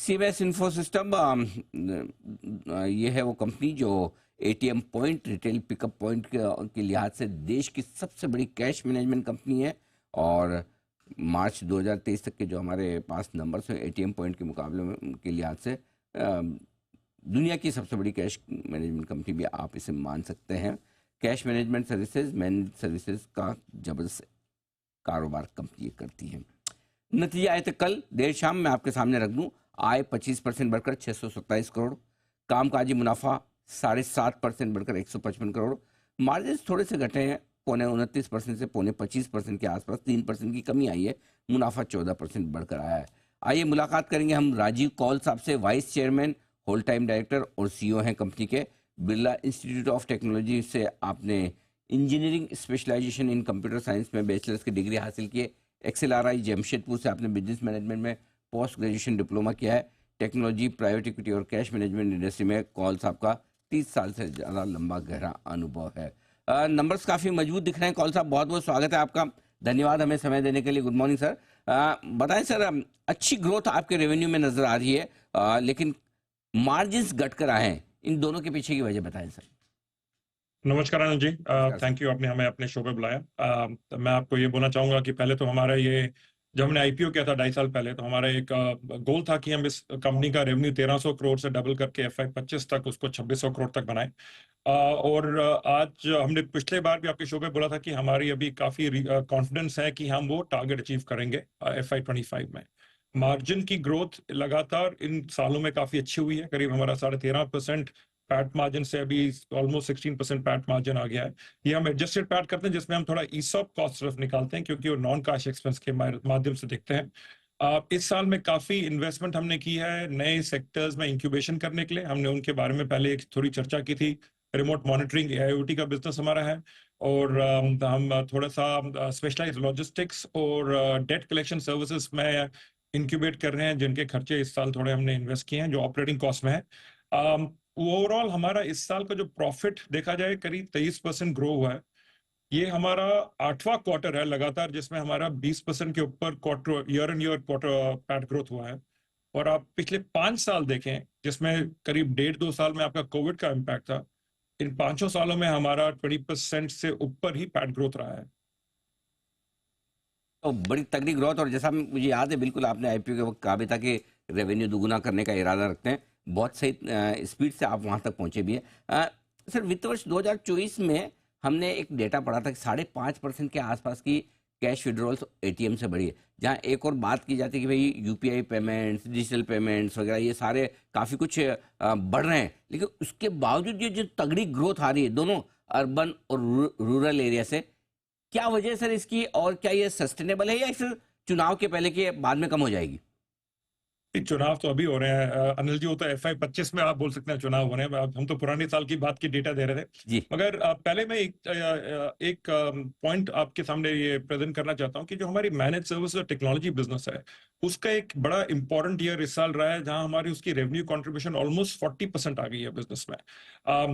CMS info system ये है वो कंपनी जो ATM point, retail pickup point के लिहाज से देश की सबसे बड़ी कैश मैनेजमेंट कंपनी है। और मार्च 2023 तक के जो हमारे पास नंबर्स हैं एटीएम पॉइंट के मुकाबले में के लिहाज से दुनिया की सबसे बड़ी कैश मैनेजमेंट कंपनी भी आप इसे मान सकते हैं। Cash management services, manage services का जबरदस्त कारोबार कंपनी करती है। नतीजा आए थे कल देर शाम, मैं आपके सामने रख दूं। आय 25% बढ़कर 627 करोड़, कामकाजी मुनाफा 7.5% बढ़कर 155 करोड़, मार्जिन थोड़े से घटे हैं, 29.25% से 25% के आसपास 3% की कमी आई है, मुनाफा 14% बढ़कर आया है। आइए मुलाकात करेंगे हम राजीव कौल साहब से, vice chairman, whole time director और सीईओ हैं कंपनी के। बिरला इंस्टीट्यूट ऑफ टेक्नोलॉजी से आपने engineering specialization in computer science में बैचलर्स की डिग्री हासिल की है। XLRI जमशेदपुर से आपने बिजनेस मैनेजमेंट में पोस्ट ग्रेजुएशन डिप्लोमा किया है। टेक्नोलॉजी, प्राइवेट इक्विटी और कैश मैनेजमेंट इंडस्ट्री में कौल साहब का 30 साल से ज़्यादा लंबा गहरा अनुभव है। नंबर्स काफ़ी मजबूत दिख रहे हैं। कौल साहब, बहुत बहुत स्वागत है आपका, धन्यवाद हमें समय देने के लिए। Good morning sir. बताएं सर, अच्छी ग्रोथ आपके रेवेन्यू में नज़र आ रही है, लेकिन मार्जिन्स घट कर आए हैं, इन दोनों के पीछे की वजह बताएं सर। नमस्कार आनंद जी, थैंक यू, आपने हमें अपने शो पे बुलाया। तो मैं आपको ये बोलना चाहूंगा कि पहले तो हमारा ये, जब हमने आईपीओ किया था 2.5 साल पहले, तो हमारा एक गोल था कि हम इस कंपनी का रेवेन्यू 1300 करोड़ से डबल करके FY25 तक उसको 2600 करोड़ तक बनाए। और आज हमने पिछले बार भी आपके शो पे बोला था कि हमारी अभी काफी कॉन्फिडेंस है कि हम वो टारगेट अचीव करेंगे FY25 में। मार्जिन की ग्रोथ लगातार इन सालों में काफी अच्छी हुई है, करीब हमारा 13.5% पैट मार्जिन से अभी ऑलमोस्ट 16% पैट मार्जिन आ गया है। ये हम एडजस्टेड पैट करते हैं, जिसमें हम थोड़ा ईसॉप कॉस्ट सिर्फ निकालते हैं, क्योंकि वो नॉन कैश एक्सपेंस के माध्यम से देखते हैं। इस साल में काफी इन्वेस्टमेंट हमने की है नए सेक्टर्स में इंक्यूबेशन करने के लिए। हमने उनके बारे में पहले एक थोड़ी चर्चा की थी। रिमोट मॉनिटरिंग, AIoT का बिजनेस हमारा है, और हम थोड़ा सा स्पेशलाइज लॉजिस्टिक्स और डेट कलेक्शन सर्विसेज में इंक्यूबेट कर रहे हैं, जिनके खर्चे इस साल थोड़े हमने इन्वेस्ट किए हैं, जो ऑपरेटिंग कॉस्ट में है। ओवरऑल हमारा इस साल का जो प्रॉफिट देखा जाए करीब 23% ग्रो हुआ है। ये हमारा 8वां क्वार्टर है लगातार जिसमें हमारा 20% के ऊपर quarter year and year quarter PAT growth हुआ है। और आप पिछले 5 साल देखें, जिसमें करीब 1.5-2 साल में आपका कोविड का इम्पैक्ट था, इन 5 सालों में हमारा 20% से ऊपर ही पैट ग्रोथ रहा है। तो बड़ी तगड़ी ग्रोथ, और जैसा मुझे याद है बिल्कुल आपने आईपीओ के वक्त कहा भी था कि रेवेन्यू दुगुना करने का इरादा रखते हैं। बहुत सही स्पीड से आप वहां तक पहुंचे भी हैं। सर, वित्त वर्ष 2024 में हमने एक डेटा पढ़ा था कि 5.5% के आसपास की कैश विड्रॉल्स एटीएम से बढ़ी है। जहां एक और बात की जाती है कि भाई यूपीआई पेमेंट्स, डिजिटल पेमेंट्स वगैरह ये सारे काफ़ी कुछ बढ़ रहे हैं, लेकिन उसके बावजूद ये जो तगड़ी ग्रोथ आ रही है दोनों अर्बन और रूरल एरिया से, क्या वजह है सर इसकी? और क्या ये सस्टेनेबल है या फिर चुनाव के पहले के बाद में कम हो जाएगी? चुनाव तो अभी हो रहे हैं अनिल जी, वो तो FY25 में आप बोल सकते हैं चुनाव हो रहे हैं। हम तो पुराने साल की बात की डेटा दे रहे थे जी। मगर पहले मैं एक पॉइंट आपके सामने ये प्रेजेंट करना चाहता हूं कि जो हमारी मैनेज सर्विस और टेक्नोलॉजी बिजनेस है, उसका एक बड़ा इंपॉर्टेंट ईयर इस साल रहा है, जहां हमारी उसकी रेवेन्यू कंट्रीब्यूशन ऑलमोस्ट 40% आ गई है बिजनेस में।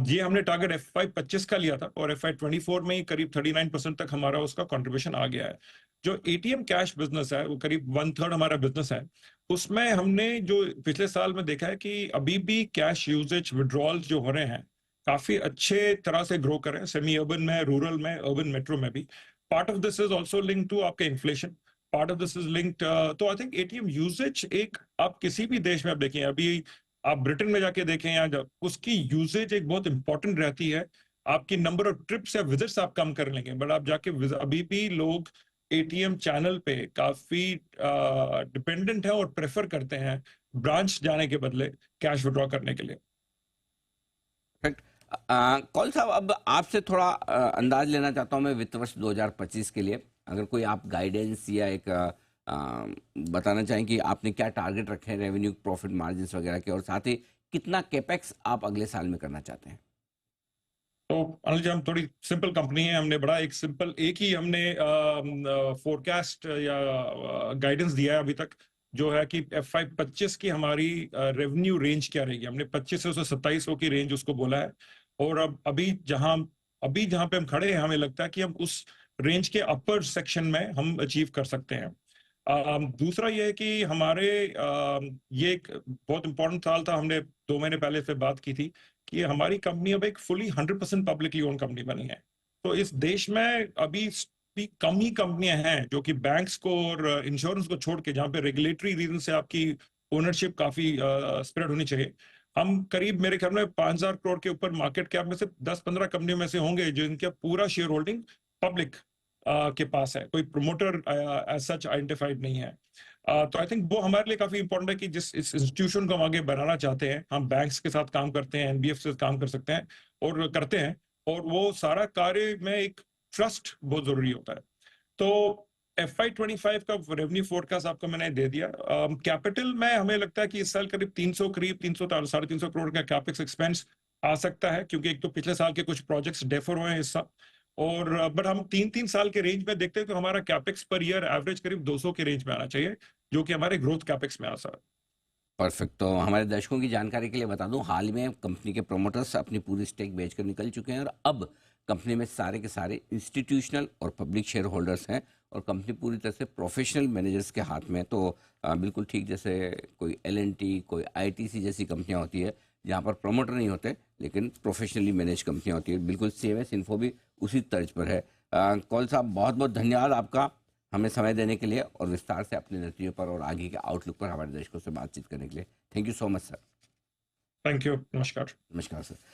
ये हमने टारगेट FY25 का लिया था, और FY24 में ही करीब 39% तक हमारा उसका कंट्रीब्यूशन आ गया है। जो ATM कैश बिजनेस है, वो करीब 1/3 हमारा बिजनेस है। उसमें हमने जो पिछले साल में देखा है कि अभी भी कैश यूजेज विड्रॉल्स जो हो रहे हैं काफी अच्छे तरह से ग्रो कर रहे हैं, सेमी अर्बन में, रूरल में, अर्बन मेट्रो में भी। Part of this is also link to आपके inflation, part of this is linked, तो आई थिंक ATM यूजेज एक, आप किसी भी देश में आप देखें, अभी आप ब्रिटेन में जाके देखें, या उसकी यूजेज एक बहुत इंपॉर्टेंट रहती है। आपकी नंबर ऑफ ट्रिप्स या विजिट्स आप कम कर लेंगे, बट आप जाके अभी भी लोग ATM चैनल पे काफी डिपेंडेंट है और प्रेफर करते हैं ब्रांच जाने के बदले कैश विड्रॉ करने के लिए। कौन साहब, अब आपसे थोड़ा अंदाज लेना चाहता हूं मैं वित्त वर्ष 2025 के लिए। अगर कोई आप गाइडेंस या एक बताना चाहें कि आपने क्या टारगेट रखे हैं रेवेन्यू, प्रॉफिट मार्जिन्स वगैरह के, और साथ ही कितना कैपेक्स आप अगले साल में करना चाहते हैं? तो अनिल जी, हम थोड़ी सिंपल कंपनी है, हमने बड़ा एक सिंपल एक ही हमने फोरकास्ट या गाइडेंस दिया है अभी तक, जो है कि FY25 की हमारी रेवेन्यू रेंज क्या रहेगी। हमने 2500 से 2700 की रेंज उसको बोला है। और अब अभी जहां पे हम खड़े हैं, हमें लगता है कि हम उस रेंज के अपर सेक्शन में हम अचीव कर सकते हैं। दूसरा ये है कि हमारे ये एक बहुत इंपॉर्टेंट साल था, हमने 2 महीने पहले से बात की थी कि हमारी कंपनी अब एक फुली 100% पब्लिकली ओन कंपनी बनी है। तो इस देश में अभी भी कम ही कंपनियां हैं जो कि बैंक्स को और इंश्योरेंस को छोड़ के, जहां पे रेगुलेटरी रीजन से आपकी ओनरशिप काफी स्प्रेड होनी चाहिए। हम करीब मेरे ख्याल में 5,000 करोड़ के ऊपर मार्केट कैप में से 10-15 कंपनियों में से होंगे जिनका पूरा शेयर होल्डिंग पब्लिक के पास है, कोई प्रोमोटर एज सच आइडेंटिफाइड नहीं है। तो आई थिंक वो हमारे लिए काफी इंपॉर्टेंट है कि जिस इस इंस्टीट्यूशन को हम आगे बढ़ाना चाहते हैं, हम बैंक्स के साथ काम करते हैं, एनबीएफ से काम कर सकते हैं और करते हैं, और वो सारा कार्य में एक ट्रस्ट बहुत जरूरी होता है। तो FY25 का रेवेन्यू फोरकास्ट आपको मैंने दे दिया। कैपिटल में हमें लगता है कि इस साल करीब 300 साढ़े 300 करोड़ का कैपेक्स एक्सपेंस आ सकता है, क्योंकि एक तो पिछले साल के कुछ प्रोजेक्ट्स डेफर हुए हैं इस साल, और बट हम 3-3 साल के रेंज में देखते हैं तो हमारा कैपेक्स पर ईयर एवरेज करीब 200 के रेंज में आना चाहिए, जो कि हमारे ग्रोथ कैपेक्स में आ सकता है। परफेक्ट। तो हमारे दर्शकों की जानकारी के लिए बता दूं, हाल ही में कंपनी के प्रोमोटर्स अपनी पूरी स्टेक बेचकर निकल चुके हैं और अब कंपनी में सारे के सारे इंस्टीट्यूशनल और पब्लिक शेयर होल्डर्स हैं और कंपनी पूरी तरह से प्रोफेशनल मैनेजर्स के हाथ में। तो बिल्कुल ठीक, जैसे कोई L&T, कोई ITC जैसी कंपनियां होती है जहां पर प्रमोटर नहीं होते लेकिन प्रोफेशनली मैनेज कंपनियां होती है, बिल्कुल CMS इन्फो भी उसी तर्ज पर है। कौल साहब, बहुत बहुत धन्यवाद आपका हमें समय देने के लिए और विस्तार से अपने नतीजों पर और आगे के आउटलुक पर हमारे दर्शकों से बातचीत करने के लिए। Thank you so much sir. Thank you. नमस्कार। नमस्कार सर।